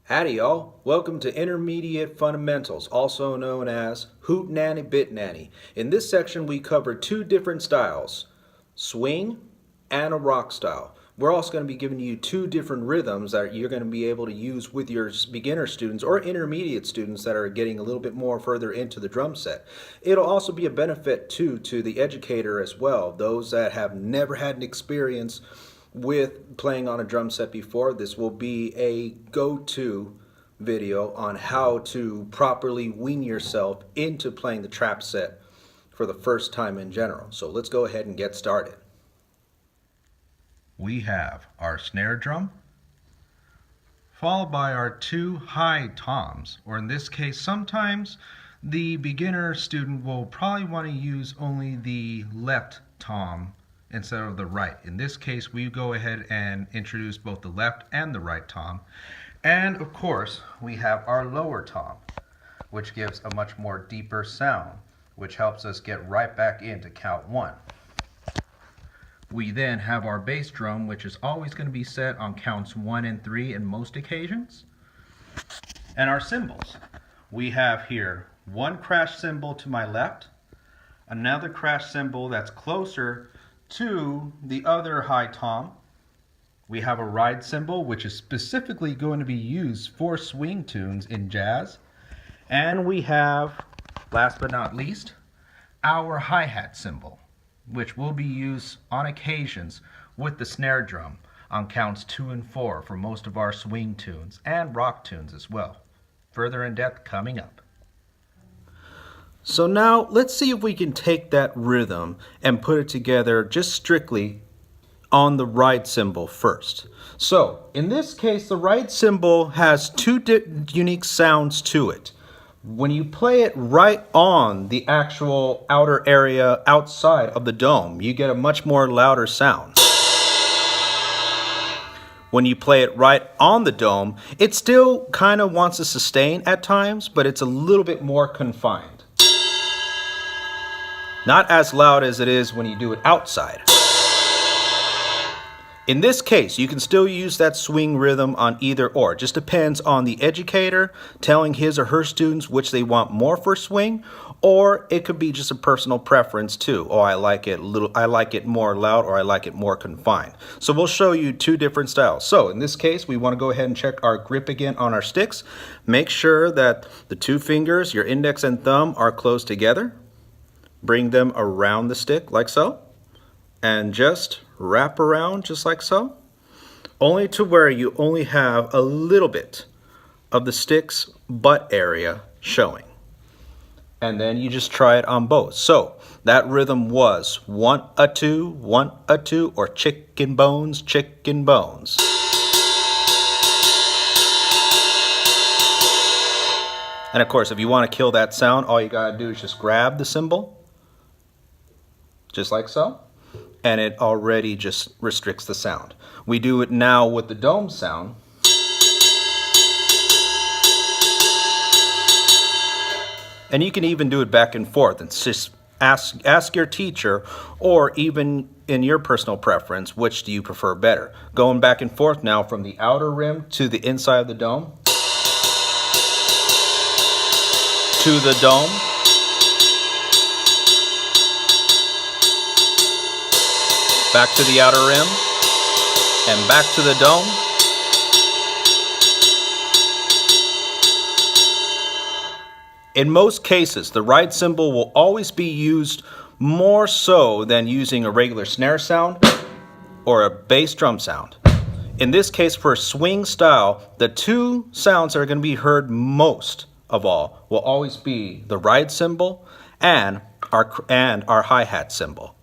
Howdy y'all, welcome to Intermediate Fundamentals, also known as Hootnanny, Bitnanny. In this section we cover two different styles, swing and a rock style. We're also going to be giving you two different rhythms that you're going to be able to use with your beginner students or intermediate students that are getting a little bit more further into the drum set. It'll also be a benefit too to the educator as well, those that have never had an experience with playing on a drum set before. This will be a go-to video on how to properly wean yourself into playing the trap set for the first time in general. So let's go ahead and get started. We have our snare drum, followed by our two high toms, or in this case sometimes the beginner student will probably want to use only the left tom instead of the right. In this case, we go ahead and introduce both the left and the right tom. And of course, we have our lower tom, which gives a much more deeper sound, which helps us get right back into count one. We then have our bass drum, which is always going to be set on counts 1 and 3 in most occasions. And our cymbals. We have here one crash cymbal to my left, another crash cymbal that's closer to the other high tom. We have a ride cymbal, which is specifically going to be used for swing tunes in jazz. And we have, last but not least, our hi-hat cymbal, which will be used on occasions with the snare drum on counts 2 and 4 for most of our swing tunes and rock tunes as well. Further in depth coming up. So now let's see if we can take that rhythm and put it together just strictly on the ride cymbal first. So in this case, the ride cymbal has two unique sounds to it. When you play it right on the actual outer area outside of the dome, you get a much more louder sound. When you play it right on the dome, it still kind of wants to sustain at times, but it's a little bit more confined. Not as loud as it is when you do it outside. In this case, you can still use that swing rhythm on either or. It just depends on the educator telling his or her students which they want more for swing, or it could be just a personal preference too. Oh, I like it more loud, or I like it more confined. So we'll show you two different styles. So in this case, we want to go ahead and check our grip again on our sticks. Make sure that the two fingers, your index and thumb, are close together. Bring them around the stick like so, and just wrap around just like so, only to where you only have a little bit of the stick's butt area showing. And then you just try it on both. So that rhythm was 1-a-2, 1-a-2, or chicken bones, chicken bones. And of course, if you want to kill that sound, all you gotta do is just grab the cymbal, just like so, and it already just restricts the sound. We do it now with the dome sound. And you can even do it back and forth and just ask your teacher, or even in your personal preference, which do you prefer better? Going back and forth now from the outer rim to the inside of the dome, to the dome, back to the outer rim, and back to the dome. In most cases, the ride cymbal will always be used more so than using a regular snare sound or a bass drum sound. In this case, for a swing style, the two sounds that are going to be heard most of all will always be the ride cymbal and our hi-hat cymbal.